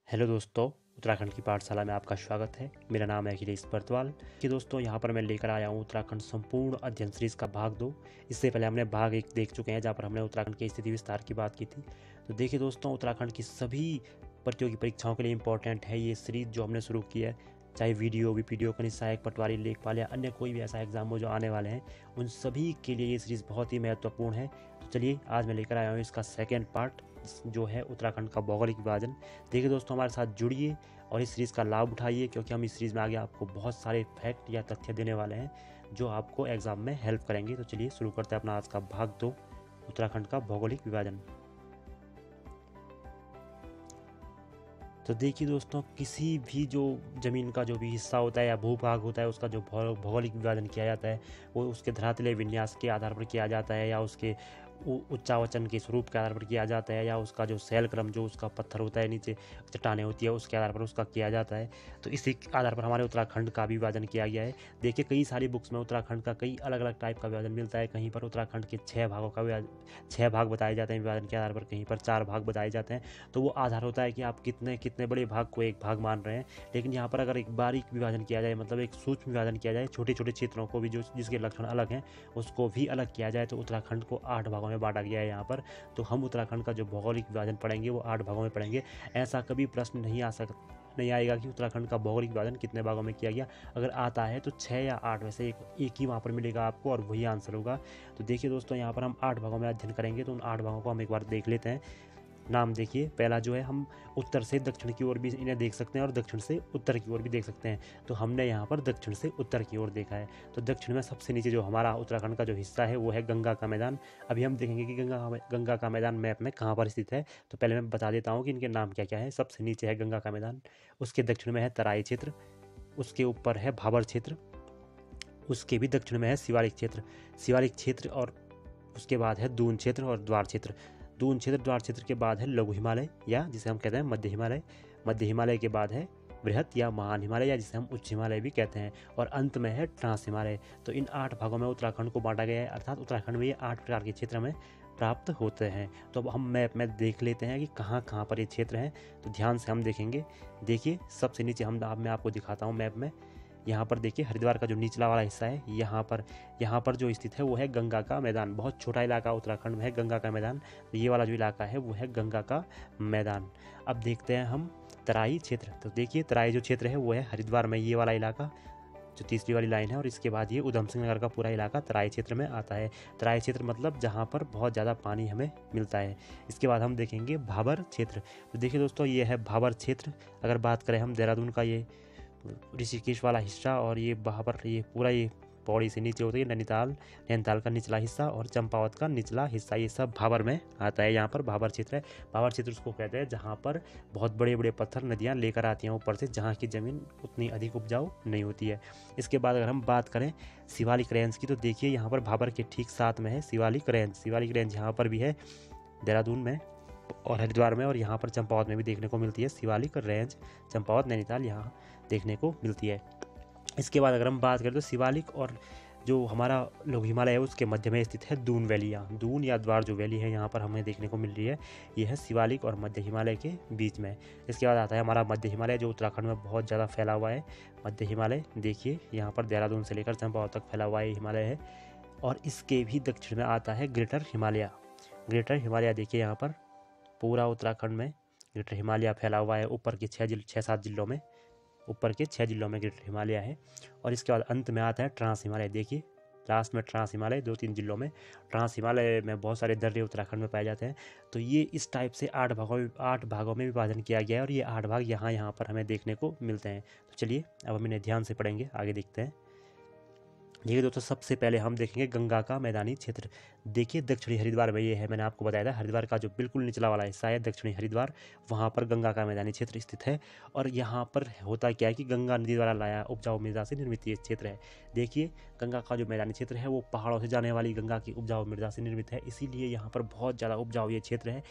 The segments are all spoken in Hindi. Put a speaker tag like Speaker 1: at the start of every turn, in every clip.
Speaker 1: हेलो दोस्तों, उत्तराखंड की पाठशाला में आपका स्वागत है। मेरा नाम है अखिलेश बर्तवाल। कि दोस्तों यहाँ पर मैं लेकर आया हूँ उत्तराखंड संपूर्ण अध्ययन सीरीज का भाग 2। इससे पहले हमने भाग 1 देख चुके हैं, जहाँ पर हमने उत्तराखंड की स्थिति विस्तार की बात की थी। तो देखिए दोस्तों, उत्तराखंड की सभी प्रतियोगी परीक्षाओं के लिए इंपॉर्टेंट है ये सीरीज जो हमने शुरू की है। चाहे वीडियो बीपीडीओ कनिष्ठ सहायक पटवारी लेखपाल या अन्य कोई भी ऐसा एग्जाम हो जो आने वाले हैं, उन सभी के लिए ये सीरीज बहुत ही महत्वपूर्ण है। तो चलिए आज मैं लेकर आया हूँ इसका सेकेंड पार्ट, जो है उत्तराखंड का भौगोलिक विभाजन। देखिए दोस्तों, हमारे साथ जुड़िए और इस सीरीज़ का लाभ उठाइए, क्योंकि हम इस सीरीज़ में आगे आपको बहुत सारे फैक्ट या तथ्य देने वाले हैं जो आपको एग्जाम में हेल्प करेंगे। तो चलिए शुरू करते हैं अपना आज का भाग 2, उत्तराखंड का भौगोलिक विभाजन। तो देखिए दोस्तों, किसी भी जो ज़मीन का जो भी हिस्सा होता है या भूभाग होता है, उसका जो भौगोलिक विभाजन किया जाता है वो उसके धरातलीय विन्यास के आधार पर किया जाता है, या उसके उच्चावचन के स्वरूप के आधार पर किया जाता है, या उसका जो शैल क्रम जो उसका पत्थर होता है, नीचे चट्टानें होती है, उसके आधार पर उसका किया जाता है। तो इसी आधार पर हमारे उत्तराखंड का भी विभाजन किया गया है। देखिए कई सारी बुक्स में उत्तराखंड का कई अलग अलग टाइप का विभाजन मिलता है। कहीं पर उत्तराखंड के 6 भाग बताए जाते हैं विभाजन के आधार पर, कहीं पर 4 भाग बताए जाते हैं। तो वो आधार होता है कि आप कितने कितने बड़े भाग को एक भाग मान रहे हैं। लेकिन यहाँ पर अगर एक बारीक विभाजन किया जाए, मतलब एक सूक्ष्म विभाजन किया जाए, छोटे छोटे क्षेत्रों को भी जो जिसके लक्षण अलग हैं उसको भी अलग किया जाए, तो उत्तराखंड को 8 भागों में बांटा गया है यहाँ पर। तो हम उत्तराखंड का जो भौगोलिक विभाजन पढ़ेंगे वो 8 भागों में पढ़ेंगे। ऐसा कभी प्रश्न नहीं आएगा कि उत्तराखंड का भौगोलिक विभाजन कितने भागों में किया गया। अगर आता है तो 6 या 8 में से एक ही वहाँ पर मिलेगा आपको, और वही आंसर होगा। तो देखिए दोस्तों, यहाँ पर हम 8 भागों में अध्ययन करेंगे, तो उन 8 भागों को हम एक बार देख लेते हैं। नाम देखिए, पहला जो है, हम उत्तर से दक्षिण की ओर भी इन्हें देख सकते हैं और दक्षिण से उत्तर की ओर भी देख सकते हैं। तो हमने यहाँ पर दक्षिण से उत्तर की ओर देखा है। तो दक्षिण में सबसे नीचे जो हमारा उत्तराखंड का जो हिस्सा है वो है गंगा का मैदान। अभी हम देखेंगे कि गंगा का मैदान मैप में कहाँ पर स्थित है। तो पहले मैं बता देता हूँ कि इनके नाम क्या क्या है। सबसे नीचे है गंगा का मैदान, उसके दक्षिण में है तराई क्षेत्र, उसके ऊपर है भाबर क्षेत्र, उसके भी दक्षिण में है शिवालिक क्षेत्र, और उसके बाद है दून क्षेत्र और द्वार क्षेत्र। द्वार क्षेत्र के बाद है लघु हिमालय, या जिसे हम कहते हैं मध्य हिमालय के बाद है बृहत या महान हिमालय, या जिसे हम उच्च हिमालय भी कहते हैं, और अंत में है ट्रांस हिमालय। तो इन 8 भागों में उत्तराखंड को बांटा गया है, अर्थात उत्तराखंड में ये 8 प्रकार के क्षेत्र में प्राप्त होते हैं। तो अब हम मैप में देख लेते हैं कि कहाँ कहाँ पर ये क्षेत्र हैं। तो ध्यान से हम देखेंगे। देखिए सबसे नीचे मैं आपको दिखाता हूँ मैप में। यहाँ पर देखिए हरिद्वार का जो निचला वाला हिस्सा है, यहाँ पर जो स्थित है वो है गंगा का मैदान। बहुत छोटा इलाका उत्तराखंड में है गंगा का मैदान। तो ये वाला जो इलाका है वो है गंगा का मैदान। अब देखते हैं हम तराई क्षेत्र। तो देखिए तराई जो क्षेत्र है वो है हरिद्वार में, ये वाला इलाका जो तीसरी वाली लाइन है, और इसके बाद ये उधम सिंह नगर का पूरा इलाका तराई क्षेत्र में आता है। तराई क्षेत्र मतलब जहाँ पर बहुत ज़्यादा पानी हमें मिलता है। इसके बाद हम देखेंगे भाबर क्षेत्र। तो देखिए दोस्तों, ये है भाबर क्षेत्र। अगर बात करें हम देहरादून का ऋषिकेश वाला हिस्सा, और ये वहाँ पर ये पूरा ये पौड़ी से नीचे होती है नैनीताल का निचला हिस्सा और चंपावत का निचला हिस्सा, ये सब भाबर में आता है। यहाँ पर भाबर क्षेत्र है। भाबर क्षेत्र उसको कहते हैं जहाँ पर बहुत बड़े बड़े पत्थर नदियाँ लेकर आती हैं ऊपर से, जहाँ की ज़मीन उतनी अधिक उपजाऊ नहीं होती है। इसके बाद अगर हम बात करें शिवालिक रेंज की, तो देखिए यहाँ पर भाबर के ठीक साथ में है शिवालिक रेंज यहाँ पर भी है देहरादून में और हरिद्वार में, और यहाँ पर चंपावत में भी देखने को मिलती है शिवालिक रेंज। चंपावत नैनीताल यहाँ देखने को मिलती है। इसके बाद अगर हम बात करें तो शिवालिक और जो हमारा लघु हिमालय है उसके मध्य में स्थित है दून वैली, दून या द्वार जो वैली है यहाँ पर हमें देखने को मिल रही है, ये है शिवालिक और मध्य हिमालय के बीच में। इसके बाद आता है हमारा मध्य हिमालय, जो उत्तराखंड में बहुत ज़्यादा फैला हुआ है। मध्य हिमालय देखिए यहाँ पर देहरादून से लेकर चंपावत तक फैला हुआ हिमालय है, और इसके भी दक्षिण में आता है ग्रेटर हिमालय देखिए यहाँ पर पूरा उत्तराखंड में ग्रेटर हिमालय फैला हुआ है। ऊपर के 6-7 जिलों में, ऊपर के 6 जिलों में ग्रेटर हिमालय है। और इसके बाद अंत में आता है ट्रांस हिमालय। देखिए लास्ट में ट्रांस हिमालय 2-3 जिलों में। ट्रांस हिमालय में बहुत सारे दर्रे उत्तराखंड में पाए जाते हैं। तो ये इस टाइप से 8 भागों में विभाजन किया गया है, और ये 8 भाग यहाँ पर हमें देखने को मिलते हैं। तो चलिए अब हम इन्हें ध्यान से पढ़ेंगे, आगे देखते हैं। देखिए दोस्तों, सबसे पहले हम देखेंगे गंगा का मैदानी क्षेत्र। देखिए दक्षिणी हरिद्वार में ये है, मैंने आपको बताया था हरिद्वार का जो बिल्कुल निचला वाला हिस्सा है दक्षिणी हरिद्वार, वहाँ पर गंगा का मैदानी क्षेत्र स्थित है। और यहाँ पर होता क्या है कि गंगा नदी द्वारा लाया उपजाऊ मृदा से निर्मित ये क्षेत्र है। देखिए गंगा का जो मैदानी क्षेत्र है वो पहाड़ों से जाने वाली गंगा की उपजाऊ मृदा से निर्मित है, इसीलिए यहाँ पर बहुत ज़्यादा उपजाऊ ये क्षेत्र है।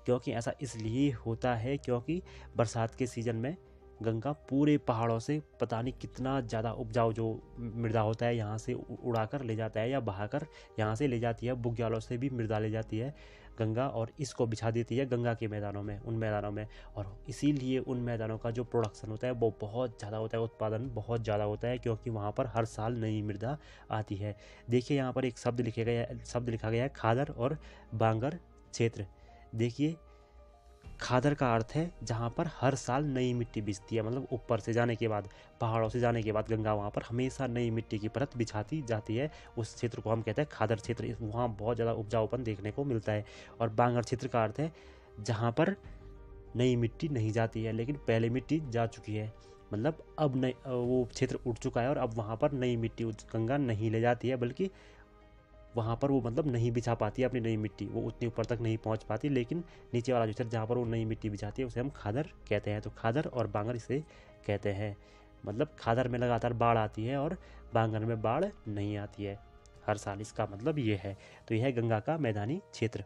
Speaker 1: क्योंकि ऐसा इसलिए होता है क्योंकि बरसात के सीजन में गंगा पूरे पहाड़ों से पता नहीं कितना ज़्यादा उपजाऊ जो मृदा होता है यहाँ से उड़ाकर ले जाता है, या बहाकर यहाँ से ले जाती है। बुग्यालों से भी मृदा ले जाती है गंगा, और इसको बिछा देती है गंगा के मैदानों में, उन मैदानों में। और इसीलिए उन मैदानों का जो प्रोडक्शन होता है वो बहुत ज़्यादा होता है, उत्पादन बहुत ज़्यादा होता है, क्योंकि वहाँ पर हर साल नई मृदा आती है। देखिए यहाँ पर एक शब्द लिखा गया है खादर और बांगर क्षेत्र। देखिए खादर का अर्थ है जहाँ पर हर साल नई मिट्टी बिछती है, मतलब ऊपर से जाने के बाद, पहाड़ों से जाने के बाद गंगा वहाँ पर हमेशा नई मिट्टी की परत बिछाती जाती है। उस क्षेत्र को हम कहते हैं खादर क्षेत्र। वहाँ बहुत ज़्यादा उपजाऊपन देखने को मिलता है। और बांगर क्षेत्र का अर्थ है जहाँ पर नई मिट्टी नहीं जाती है, लेकिन पहले मिट्टी जा चुकी है, मतलब अब नई वो क्षेत्र उठ चुका है और अब वहाँ पर नई मिट्टी गंगा नहीं ले जाती है, बल्कि वहाँ पर वो मतलब नहीं बिछा पाती है अपनी नई मिट्टी, वो उतनी ऊपर तक नहीं पहुँच पाती। लेकिन नीचे वाला जो क्षेत्र जहाँ पर वो नई मिट्टी बिछाती है उसे हम खादर कहते हैं। तो खादर और बांगर इसे कहते हैं। मतलब खादर में लगातार बाढ़ आती है और बांगर में बाढ़ नहीं आती है हर साल, इसका मतलब ये है। तो यह है गंगा का मैदानी क्षेत्र।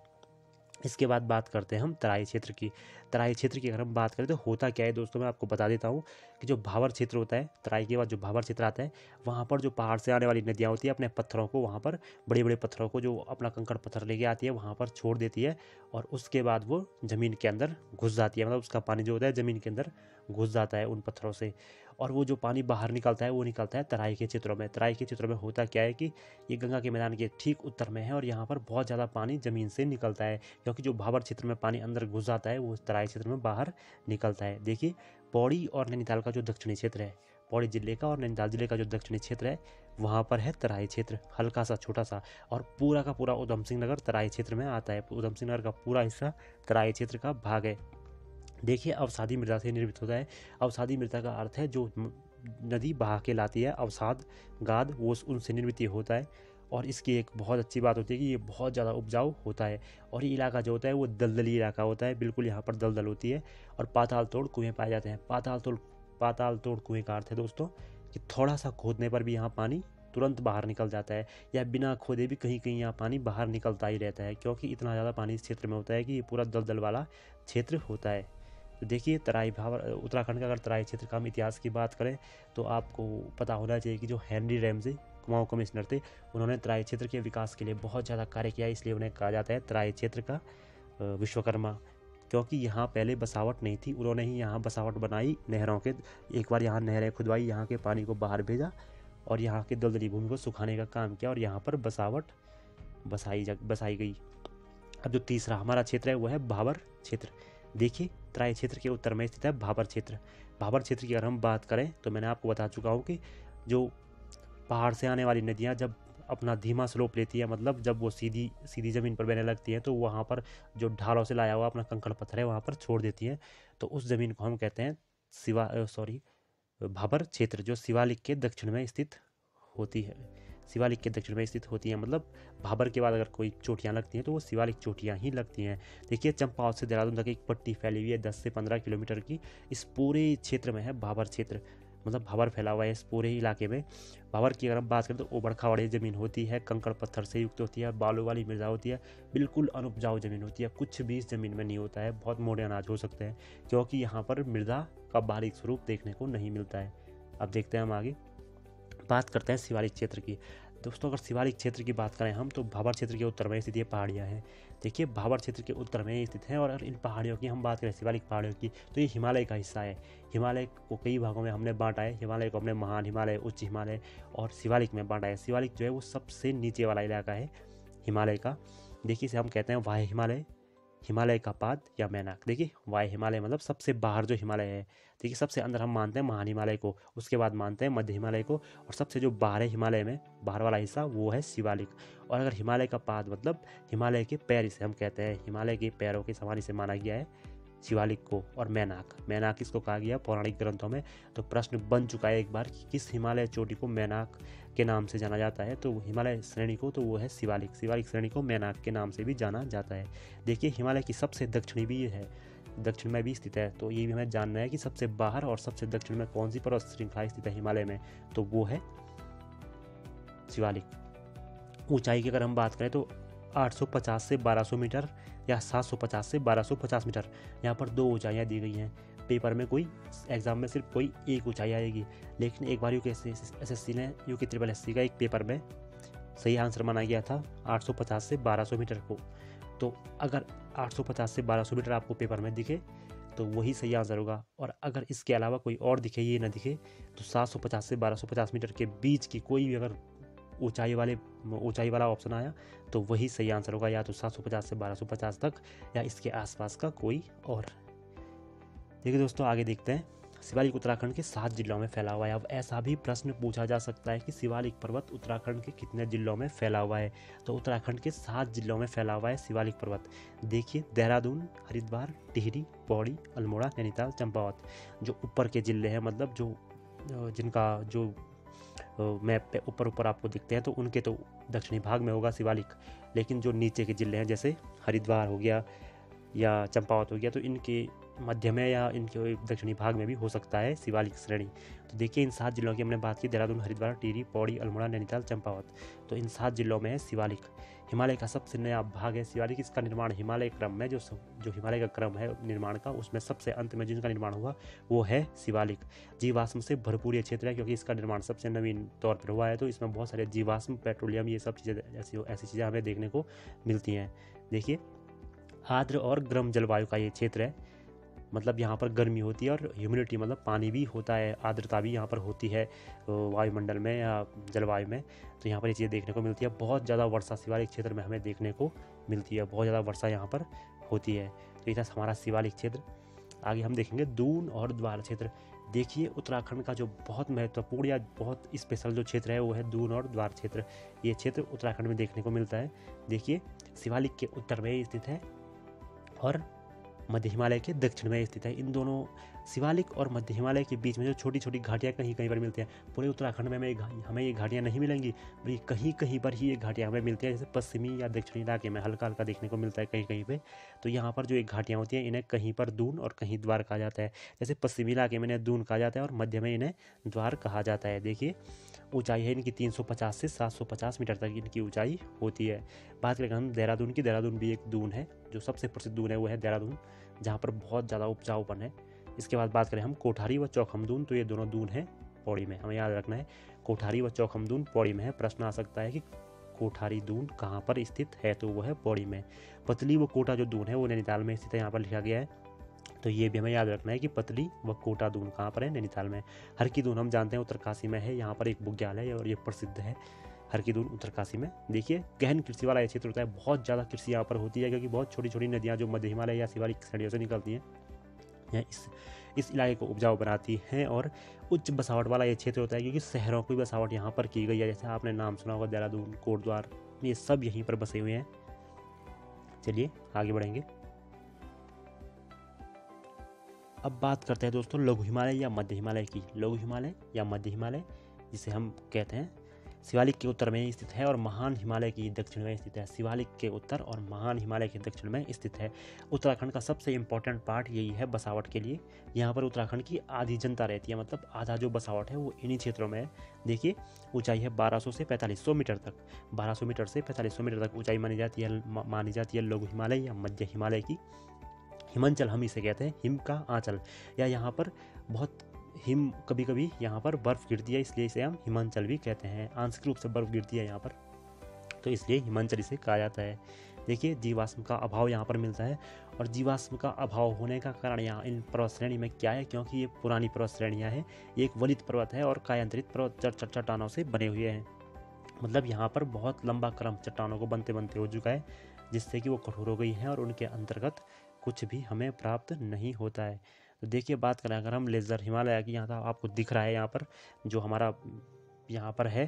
Speaker 1: इसके बाद बात करते हैं हम तराई क्षेत्र की। तराई क्षेत्र की अगर हम बात करें तो होता क्या है दोस्तों, मैं आपको बता देता हूँ कि जो भावर क्षेत्र होता है, तराई के बाद जो भावर क्षेत्र आता है, वहाँ पर जो पहाड़ से आने वाली नदियाँ होती है अपने पत्थरों को, वहाँ पर बड़े बड़े पत्थरों को जो अपना कंकड़ पत्थर लेके आती है वहाँ पर छोड़ देती है, और उसके बाद वो ज़मीन के अंदर घुस जाती है। मतलब उसका पानी जो होता है ज़मीन के अंदर घुस जाता है उन पत्थरों से, और वो जो पानी बाहर निकलता है वो निकलता है तराई के क्षेत्रों में। तराई के क्षेत्रों में होता क्या है कि ये गंगा के मैदान के ठीक उत्तर में है और यहाँ पर बहुत ज़्यादा पानी ज़मीन से निकलता है, क्योंकि जो भावर क्षेत्र में पानी अंदर घुस जाता है वो तराई क्षेत्र में बाहर निकलता है। देखिए पौड़ी और नैनीताल का जो दक्षिणी क्षेत्र है, पौड़ी जिले का और नैनीताल जिले का जो दक्षिणी क्षेत्र है, वहाँ पर है तराई क्षेत्र, हल्का सा छोटा सा, और पूरा का पूरा उधम सिंह नगर तराई क्षेत्र में आता है। उधम सिंह नगर का पूरा हिस्सा तराई क्षेत्र का भाग है। देखिए अवसादी मृदा से निर्मित होता है। अवसादी मृदा का अर्थ है जो नदी बहा के लाती है, अवसाद गाद वो उनसे निर्मित होता है। और इसकी एक बहुत अच्छी बात होती है कि ये बहुत ज़्यादा उपजाऊ होता है, और ये इलाका जो होता है वो दलदली इलाका होता है, बिल्कुल यहाँ पर दलदल होती है और पाताल तोड़ कुएँ पाए जाते हैं। पाताल तोड़ कुएँ का अर्थ है दोस्तों कि थोड़ा सा खोदने पर भी यहाँ पानी तुरंत बाहर निकल जाता है, या बिना खोदे भी कहीं कहीं यहाँ पानी बाहर निकलता ही रहता है, क्योंकि इतना ज़्यादा पानी इस क्षेत्र में होता है कि ये पूरा दलदल वाला क्षेत्र होता है। तो देखिए तराई भावर उत्तराखंड का अगर तराई क्षेत्र का हम इतिहास की बात करें तो आपको पता होना चाहिए कि जो हेनरी रैमजे कुमाऊं कमिश्नर थे, उन्होंने तराई क्षेत्र के विकास के लिए बहुत ज़्यादा कार्य किया, इसलिए उन्हें कहा जाता है तराई क्षेत्र का विश्वकर्मा, क्योंकि यहाँ पहले बसावट नहीं थी, उन्होंने ही यहाँ बसावट बनाई नहरों के। एक बार यहाँ नहरें खुदवाई, यहाँ के पानी को बाहर भेजा और यहाँ की दलदली भूमि को सुखाने का काम किया, और यहाँ पर बसावट बसाई गई। अब जो तीसरा हमारा क्षेत्र है वो है भाबर क्षेत्र। देखिए तराई क्षेत्र के उत्तर में स्थित है भाबर क्षेत्र। भाबर क्षेत्र की अगर हम बात करें तो मैंने आपको बता चुका हूँ कि जो पहाड़ से आने वाली नदियाँ जब अपना धीमा स्लोप लेती है, मतलब जब वो सीधी ज़मीन पर बहने लगती है, तो वहाँ पर जो ढालों से लाया हुआ अपना कंकड़ पत्थर है वहाँ पर छोड़ देती है। तो उस ज़मीन को हम कहते हैं भाबर क्षेत्र, जो शिवालिक के दक्षिण में स्थित होती है। शिवालिक के दक्षिण में स्थित होती हैं, मतलब भाबर के बाद अगर कोई चोटियाँ लगती हैं तो वो शिवालिक चोटियाँ ही लगती हैं। देखिए चंपावत से देहरादून तक एक पट्टी फैली हुई है 10 से 15 किलोमीटर की, इस पूरे क्षेत्र में है भाबर क्षेत्र, मतलब भाबर फैला हुआ है इस पूरे इलाके में। भाबर की अगर हम बात करें तो ऊबड़ खाबड़ ज़मीन होती है, कंकड़ पत्थर से युक्त होती है, बालू वाली मृदा होती है, बिल्कुल अनउपजाऊ ज़मीन होती है, कुछ भी इस ज़मीन में नहीं होता है, बहुत मोटे अनाज हो सकते हैं, क्योंकि यहाँ पर मृदा का बारीक स्वरूप देखने को नहीं मिलता है। अब देखते हैं हम आगे बात करते हैं शिवालिक क्षेत्र की। दोस्तों अगर शिवालिक क्षेत्र की बात करें हम तो भाबर क्षेत्र के उत्तर में स्थित ये पहाड़ियाँ हैं। देखिए भाबर क्षेत्र के उत्तर में स्थित हैं, और अगर इन पहाड़ियों की हम बात करें शिवालिक पहाड़ियों की तो ये हिमालय का हिस्सा है। हिमालय को कई भागों में हमने बांटा है, हिमालय को हमने महान हिमालय, उच्च हिमालय और शिवालिक में बांटा है। शिवालिक जो है वो सबसे नीचे वाला इलाका है हिमालय का। देखिए इसे हम कहते हैं वाह्य हिमालय, हिमालय का पाद या मैनाक। देखिए वाह्य हिमालय मतलब सबसे बाहर जो हिमालय है। देखिए सबसे अंदर हम मानते हैं महान हिमालय को, उसके बाद मानते हैं मध्य हिमालय को, और सबसे जो बाहर है हिमालय में बाहर वाला हिस्सा वो है शिवालिक। और अगर हिमालय का पाद मतलब हिमालय के पैर, इसे हम कहते हैं हिमालय के पैरों के समान इसे माना गया है शिवालिक को। और मैनाक इसको कहा गया पौराणिक ग्रंथों में। तो प्रश्न बन चुका है एक बार कि किस हिमालय चोटी को मैनाक के नाम से जाना जाता है, तो हिमालय श्रेणी को तो वो है शिवालिक। शिवालिक श्रेणी को मैनाक के नाम से भी जाना जाता है। देखिए हिमालय की सबसे दक्षिणी भी है, दक्षिण में भी स्थित है, तो ये भी हमें जानना है कि सबसे बाहर और सबसे दक्षिण में कौन सी पर्वत श्रृंखला स्थित है हिमालय में, तो वो है शिवालिक। ऊंचाई की अगर हम बात करें तो 850 से 1200 मीटर या 750 से 1250 मीटर, यहाँ पर दो ऊंचाइयाँ दी गई हैं। पेपर में कोई एग्जाम में सिर्फ कोई एक ऊंचाई आएगी, लेकिन एक बार यूपीएससी ने SSC का एक पेपर में सही आंसर माना गया था 850 से 1200 मीटर को। तो अगर 850 से 1200 मीटर आपको पेपर में दिखे तो वही सही आंसर होगा, और अगर इसके अलावा कोई और दिखे, ये ना दिखे, तो 750 से 1250 मीटर के बीच की कोई भी अगर ऊंचाई वाला ऑप्शन आया तो वही सही आंसर होगा, या तो 750 से 1250 तक या इसके आसपास का कोई और। देखिए दोस्तों, आगे देखते हैं। शिवालिक उत्तराखंड के 7 जिलों में फैला हुआ है। अब ऐसा भी प्रश्न पूछा जा सकता है कि शिवालिक पर्वत उत्तराखंड के कितने जिलों में फैला हुआ है। तो उत्तराखंड के 7 जिलों में फैला हुआ है शिवालिक पर्वत। देखिए, देहरादून, हरिद्वार, टिहरी, पौड़ी, अल्मोड़ा, नैनीताल, चंपावत। जो ऊपर के जिले हैं, मतलब जिनका जो मैप पे ऊपर आपको दिखते हैं, तो उनके तो दक्षिणी भाग में होगा शिवालिक, लेकिन जो नीचे के जिले हैं जैसे हरिद्वार हो गया या चंपावत हो गया, तो इनके मध्य में या इनके दक्षिणी भाग में भी हो सकता है शिवालिक श्रेणी। तो देखिए, इन 7 जिलों की हमने बात की, देहरादून, हरिद्वार, टिहरी, पौड़ी, अल्मोड़ा, नैनीताल, चंपावत। तो इन 7 जिलों में है शिवालिक। हिमालय का सबसे नया भाग है शिवालिक। इसका निर्माण हिमालय क्रम में जो हिमालय का क्रम है निर्माण का, उसमें सबसे अंत में जिनका निर्माण हुआ वो है शिवालिक। जीवाश्म से भरपूर ये क्षेत्र है, क्योंकि इसका निर्माण सबसे नवीन तौर पर हुआ है, तो इसमें बहुत सारे जीवाश्म, पेट्रोलियम, ये सब चीज़ें ऐसी चीज़ें हमें देखने को मिलती हैं। देखिए, आर्द्र और गर्म जलवायु का ये क्षेत्र है, मतलब यहाँ पर गर्मी होती है और ह्यूमिडिटी मतलब पानी भी होता है, आर्द्रता भी यहाँ पर होती है वायुमंडल में या जलवायु में। तो यहाँ पर ये चीज़ें देखने को मिलती है। बहुत ज़्यादा वर्षा शिवालिक क्षेत्र में हमें देखने को मिलती है, बहुत ज़्यादा वर्षा यहाँ पर होती है। तो ये था हमारा शिवालिक क्षेत्र। आगे हम देखेंगे दून और द्वार क्षेत्र। देखिए, उत्तराखंड का जो बहुत महत्वपूर्ण या बहुत स्पेशल जो क्षेत्र है वो है दून और द्वार क्षेत्र। ये क्षेत्र उत्तराखंड में देखने को मिलता है। देखिए, शिवालिक के उत्तर में स्थित है और मध्य हिमालय के दक्षिण में स्थित है। इन दोनों शिवालिक और मध्य हिमालय के बीच में जो छोटी छोटी घाटियाँ कहीं कहीं पर मिलती हैं, पूरे उत्तराखंड में हमें ये घाटियाँ नहीं मिलेंगी, बल्कि कहीं कहीं पर ही ये घाटियाँ हमें मिलती हैं। जैसे पश्चिमी या दक्षिणी इलाके में हल्का हल्का देखने को मिलता है कहीं कहीं पे। तो यहाँ पर जो एक घाटियाँ होती हैं, इन्हें कहीं पर दून और कहीं द्वार कहा जाता है। जैसे पश्चिमी इलाके में इन्हें दून कहा जाता है और मध्य में इन्हें द्वार कहा जाता है। देखिए, ऊंचाई है इनकी 350 से 750 मीटर तक इनकी ऊंचाई होती है। बात करें हम देहरादून की, देहरादून भी एक दून है। जो सबसे प्रसिद्ध दून है वो है देहरादून, जहाँ पर बहुत ज़्यादा उपजाऊपन है। इसके बाद बात करें हम कोठारी व चौखमदून, तो ये दोनों दून हैं पौड़ी में, हमें याद रखना है। कोठारी व चौखमदून पौड़ी में है। प्रश्न आ सकता है कि कोठारी दून कहाँ पर स्थित है, तो वो है पौड़ी में। पतली व कोटा जो दून है वो नैनीताल में स्थित है, यहाँ पर लिखा गया है। तो ये भी हमें याद रखना है कि पतली व कोटा दून कहाँ पर है, नैनीताल में। हर की दून हम जानते हैं उत्तरकाशी में है, यहाँ पर एक बुग्याल है और ये प्रसिद्ध है हर की दून उत्तरकाशी में। देखिए, गहन कृषि वाला ये क्षेत्र होता है, बहुत ज़्यादा कृषि यहाँ पर होती है, क्योंकि बहुत छोटी छोटी नदियाँ जो मध्य हिमालय या शिवालिक श्रेणियों से निकलती हैं यह इस इलाके को उपजाऊ बनाती हैं। और उच्च बसावट वाला ये क्षेत्र होता है, क्योंकि शहरों की बसावट यहाँ पर की गई है। जैसे आपने नाम सुना होगा देहरादून, कोटद्वार, ये सब यहीं पर बसे हुए हैं। चलिए आगे बढ़ेंगे। अब बात करते हैं दोस्तों लघु हिमालय या मध्य हिमालय की। लघु हिमालय या मध्य हिमालय जिसे हम कहते हैं, शिवालिक के उत्तर में स्थित है और महान हिमालय की दक्षिण में स्थित है। शिवालिक के उत्तर और महान हिमालय के दक्षिण में स्थित है। उत्तराखंड का सबसे इम्पोर्टेंट पार्ट यही है बसावट के लिए। यहाँ पर उत्तराखंड की आधी जनता रहती है, मतलब आधा जो बसावट है वो इन्हीं क्षेत्रों में है। देखिए, ऊंचाई है 1200 से 4500 मीटर तक। 1200 मीटर से 4500 मीटर तक ऊंचाई मानी जाती है लघु हिमालय या मध्य हिमालय की। हिमांचल हम इसे कहते हैं, हिम का आंचल, या यहाँ पर बहुत हिम, कभी कभी यहाँ पर बर्फ़ गिरती है, इसलिए इसे हम हिमांचल भी कहते हैं। आंशिक रूप से बर्फ़ गिरती है यहाँ पर, तो इसलिए हिमांचल इसे कहा जाता है। देखिए, जीवाश्म का अभाव यहाँ पर मिलता है, और जीवाश्म का अभाव होने का कारण यहाँ इन पर्वत श्रेणी में क्या है, क्योंकि ये पुरानी पर्वत श्रेणियाँ हैं। ये एक वलित पर्वत है और कायांतरित पर्वत चट्टानों से बने हुए हैं। मतलब यहाँ पर बहुत लंबा क्रम चट्टानों को बनते बनते हो चुका है, जिससे कि वो कठोर हो गई हैं और उनके अंतर्गत कुछ भी हमें प्राप्त नहीं होता है। तो देखिए, बात करें अगर हम लेज़र हिमालय की, यहाँ था आपको दिख रहा है, यहाँ पर जो हमारा यहाँ पर है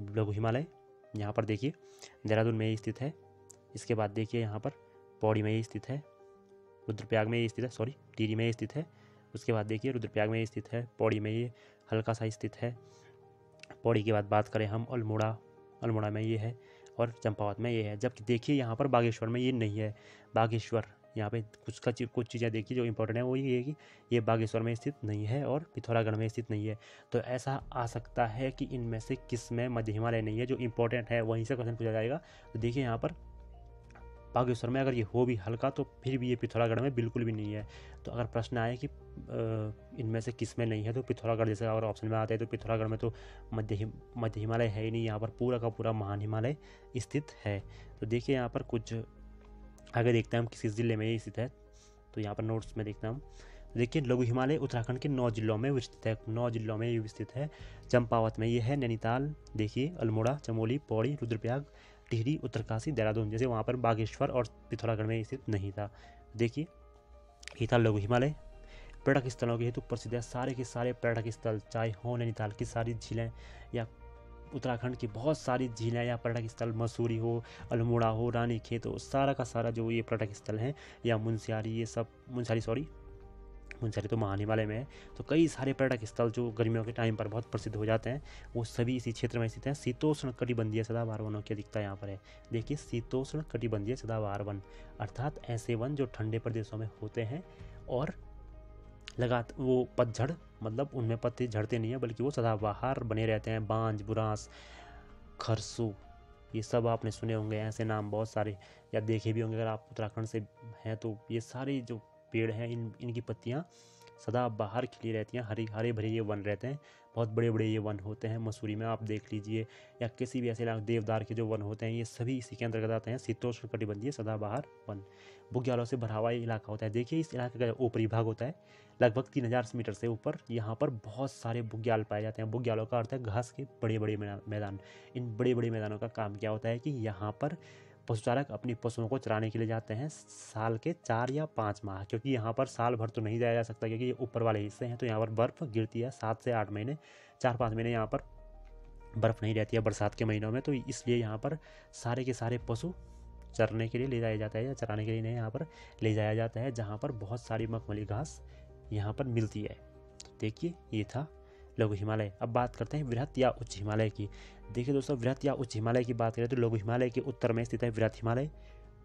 Speaker 1: लघु हिमालय, यहाँ पर देखिए देहरादून में ही स्थित है। इसके बाद देखिए यहाँ पर पौड़ी में ही स्थित है, रुद्रप्रयाग में ही स्थित है, सॉरी टिहरी में ही स्थित है। उसके बाद देखिए रुद्रप्रयाग में ही स्थित है, पौड़ी में ये हल्का सा स्थित है। पौड़ी के बाद बात करें हम अल्मोड़ा में ये है और चंपावत में ये है। जबकि देखिए यहाँ पर बागेश्वर में ये नहीं है। बागेश्वर यहाँ पे कुछ चीज़ें देखिए जो इंपॉर्टेंट है, वो ये है कि ये बागेश्वर में स्थित नहीं है और पिथौरागढ़ में स्थित नहीं है। तो ऐसा आ सकता है कि इनमें से किस में मध्य हिमालय नहीं है, जो इंपॉर्टेंट है वहीं से क्वेश्चन पूछा जाएगा। तो देखिए यहाँ पर बागेश्वर में अगर ये हो भी हल्का, तो फिर भी ये पिथौरागढ़ में बिल्कुल भी नहीं है। तो अगर प्रश्न आए कि इनमें से किस में नहीं है, तो पिथौरागढ़ जैसे अगर ऑप्शन में आता है, तो पिथौरागढ़ में तो मध्य हिमालय है ही नहीं, यहाँ पर पूरा का पूरा महान हिमालय स्थित है। तो देखिए यहाँ पर कुछ आगे देखते हैं हम किस जिले में ये स्थित है, तो यहाँ पर नोट्स में देखते हैं हम। देखिए लघु हिमालय उत्तराखंड के 9 जिलों में विस्तृत है, 9 जिलों में ये विस्तृत है। चंपावत में ये है, नैनीताल देखिए, अल्मोड़ा, चमोली, पौड़ी, रुद्रप्रयाग, टिहरी, उत्तरकाशी, देहरादून, जैसे वहाँ पर बागेश्वर और पिथौरागढ़ में स्थित नहीं था। देखिए ये था लघु हिमालय। पर्यटक स्थलों के हेतु प्रसिद्ध है, सारे के सारे पर्यटक स्थल, चाहे हो नैनीताल की सारी झीलें या उत्तराखंड की बहुत सारी झीलें या पर्यटक स्थल, मसूरी हो, अल्मोड़ा हो, रानीखेत हो, सारा का सारा जो ये पर्यटक स्थल हैं, या मुनस्यारी, ये सब मुनस्यारी तो महान हिमालय में है। तो कई सारे पर्यटक स्थल जो गर्मियों के टाइम पर बहुत प्रसिद्ध हो जाते हैं, वो सभी इसी क्षेत्र में स्थित हैं। शीतोष्ण कटिबंधीय सदाबहार वनों की अधिकता यहाँ पर है। देखिए शीतोष्ण कटिबंधीय सदाबहार वन, अर्थात ऐसे वन जो ठंडे प्रदेशों में होते हैं और वो पतझड़, मतलब उनमें पत्ते झड़ते नहीं है, बल्कि वो सदाबहार बने रहते हैं। बांज, बुरांस, खरसू, ये सब आपने सुने होंगे, ऐसे नाम बहुत सारे, या देखे भी होंगे अगर आप उत्तराखंड से हैं तो। ये सारे जो पेड़ हैं, इनकी पत्तियाँ सदाबहार खिली रहती हैं, हरे भरे ये वन रहते हैं। बहुत बड़े बड़े ये वन होते हैं। मसूरी में आप देख लीजिए, या किसी भी ऐसे इलाके, देवदार के जो वन होते हैं, ये सभी इसी के अंतर्गत आते हैं, शीतोष्ण कटिबंधीय सदाबहार वन। बुग्यालों से भरा हुआ ये इलाका होता है। देखिए इस इलाके का ऊपरी भाग होता है लगभग 3000 मीटर से ऊपर, यहाँ पर बहुत सारे बुग्याल पाए जाते हैं। बुग्यालों का अर्थ है घास के बड़े बड़े मैदान। इन बड़े बड़े मैदानों का काम क्या होता है कि यहाँ पर पशुचालक अपनी पशुओं को चराने के लिए जाते हैं साल के 4 या 5 माह, क्योंकि यहाँ पर साल भर तो नहीं जाया जा सकता, क्योंकि ये ऊपर वाले हिस्से हैं, तो यहाँ पर बर्फ़ गिरती है 7 से 8 महीने, 4-5 महीने यहाँ पर बर्फ़ नहीं रहती है बरसात के महीनों में। तो इसलिए यहाँ पर सारे के सारे पशु चरने के लिए ले जाया जाता है, या चराने के लिए नहीं, यहाँ पर ले जाया जाता है, जहाँ पर बहुत सारी मखमली घास यहाँ पर मिलती है। देखिए ये था लघु हिमालय। अब बात करते हैं वृहत या उच्च हिमालय की। देखिए दोस्तों, वृहत या उच्च हिमालय की बात करें तो लघु हिमालय के उत्तर में स्थित है वृहत हिमालय,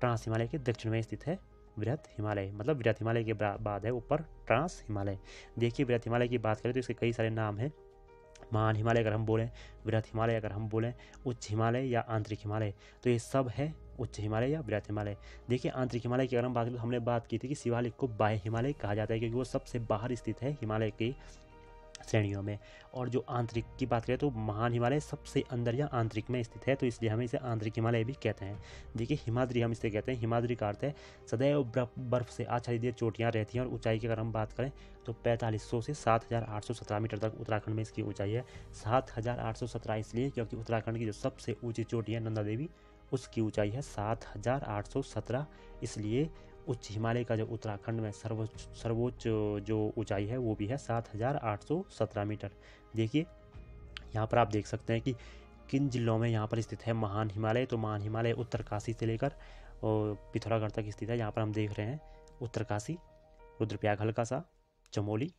Speaker 1: ट्रांस हिमालय के दक्षिण में स्थित है वृहत हिमालय, मतलब वृहत हिमालय के बाद है ऊपर ट्रांस हिमालय। देखिए वृहत हिमालय की बात करें तो इसके कई सारे नाम हैं। महान हिमालय अगर हम बोलें, वृहत हिमालय अगर हम बोलें, उच्च हिमालय या आंतरिक हिमालय, तो ये सब है उच्च हिमालय या वृहत हिमालय। देखिए आंतरिक हिमालय की अगर हम बात करें तो हमने बात की थी कि शिवालिक को बाह्य हिमालय कहा जाता है, क्योंकि वो सबसे बाहर स्थित है हिमालय की श्रेणियों में। और जो आंतरिक की बात करें तो महान हिमालय सबसे अंदर या आंतरिक में स्थित है, तो इसलिए हम इसे आंतरिक हिमालय भी कहते हैं। देखिए हिमाद्री हम इसे कहते हैं। हिमाद्री का अर्थ है सदैव बर्फ से आच्छादित चोटियाँ रहती हैं। और ऊंचाई की अगर हम बात करें तो 4500 से 7817 मीटर तक उत्तराखंड में इसकी ऊंचाई है। 7817 इसलिए क्योंकि उत्तराखंड की जो सबसे ऊँची चोटी है नंदा देवी, उसकी ऊंचाई है 7817, इसलिए उच्च हिमालय का जो उत्तराखंड में सर्वोच्च जो ऊंचाई है वो भी है 7817 मीटर। देखिए यहाँ पर आप देख सकते हैं कि किन जिलों में यहाँ पर स्थित है महान हिमालय। तो महान हिमालय उत्तरकाशी से लेकर पिथौरागढ़ तक स्थित है। यहाँ पर हम देख रहे हैं उत्तरकाशी, रुद्रप्रयाग हल्का सा, चमोली,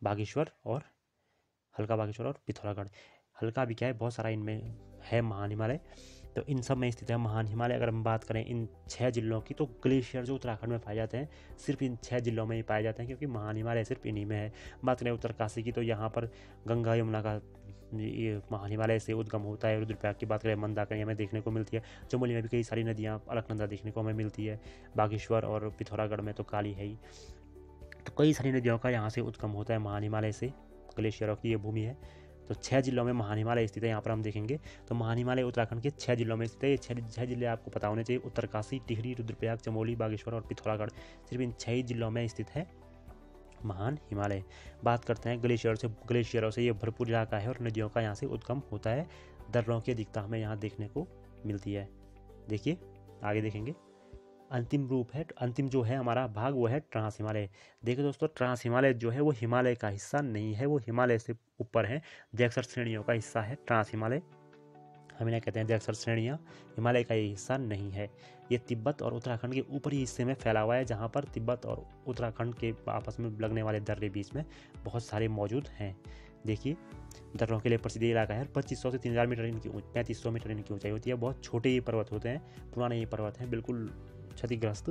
Speaker 1: बागेश्वर और पिथौरागढ़। हल्का भी क्या है, बहुत सारा इनमें है महान हिमालय। तो इन सब में स्थित है महान हिमालय। अगर हम बात करें इन 6 जिलों की, तो ग्लेशियर जो उत्तराखंड में पाए जाते हैं सिर्फ इन 6 जिलों में ही पाए जाते हैं, क्योंकि महान हिमालय सिर्फ इन्हीं में है। बात करें उत्तरकाशी की, तो यहाँ पर गंगा यमुना का ये महान हिमालय से उद्गम होता है। रुद्रप्रयाग की बात करें, मंदाकिनी हमें देखने को मिलती है। चमोली में भी कई सारी नदियाँ अलकनंदा देखने को हमें मिलती है। बागेश्वर और पिथौरागढ़ में तो काली है ही। तो कई सारी नदियों का यहाँ से उद्गम होता है महान हिमालय से, ग्लेशियरों की ये भूमि है। तो 6 जिलों में महान हिमालय स्थित है। यहाँ पर हम देखेंगे तो महान हिमालय उत्तराखंड के 6 जिलों में स्थित है। ये 6 जिले आपको पता होने चाहिए, उत्तरकाशी, टिहरी, रुद्रप्रयाग, चमोली, बागेश्वर और पिथौरागढ़। सिर्फ इन 6 जिलों में स्थित है महान हिमालय। बात करते हैं ग्लेशियरों से ये भरपूर इलाका है और नदियों का यहाँ से उद्गम होता है। दर्रों की अधिकता हमें यहाँ देखने को मिलती है। देखिए आगे देखेंगे, अंतिम जो है हमारा भाग वो है ट्रांस हिमालय। देखिए दोस्तों, ट्रांस हिमालय जो है वो हिमालय का हिस्सा नहीं है, वो हिमालय से ऊपर है, जैक्सर श्रेणियों का हिस्सा है ट्रांस हिमालय। हम इन्हें कहते हैं जैक्सर श्रेणियाँ। हिमालय का ये हिस्सा नहीं है। ये तिब्बत और उत्तराखंड के ऊपरी हिस्से में फैला हुआ है, जहाँ पर तिब्बत और उत्तराखंड के आपस में लगने वाले दर्रे बीच में बहुत सारे मौजूद हैं। देखिए दर्रों के लिए प्रसिद्ध इलाका है। 2500 से 3000 मीटर इनकी 3500 मीटर इनकी ऊंचाई होती है। बहुत छोटे ये पर्वत होते हैं, पुराने ये पर्वत हैं, बिल्कुल क्षतिग्रस्त।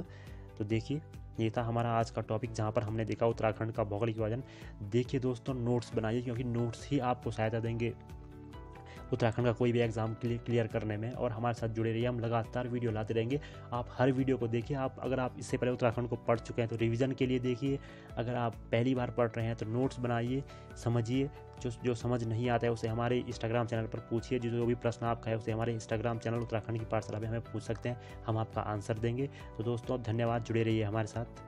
Speaker 1: तो देखिए ये था हमारा आज का टॉपिक, जहाँ पर हमने देखा उत्तराखंड का भौगोलिक विभाजन। देखिए दोस्तों, नोट्स बनाइए, क्योंकि नोट्स ही आपको सहायता देंगे उत्तराखंड का कोई भी एग्ज़ाम क्लियर करने में, और हमारे साथ जुड़े रहिए। हम लगातार वीडियो लाते रहेंगे, आप हर वीडियो को देखिए। अगर आप इससे पहले उत्तराखंड को पढ़ चुके हैं तो रिवीजन के लिए देखिए, अगर आप पहली बार पढ़ रहे हैं तो नोट्स बनाइए, समझिए। जो समझ नहीं आता है उसे हमारे इंस्टाग्राम चैनल पर पूछिए। जो भी प्रश्न आपका है उसे हमारे इंस्टाग्राम चैनल उत्तराखंड की पाठशाला में हमें पूछ सकते हैं, हम आपका आंसर देंगे। तो दोस्तों धन्यवाद, जुड़े रहिए हमारे साथ।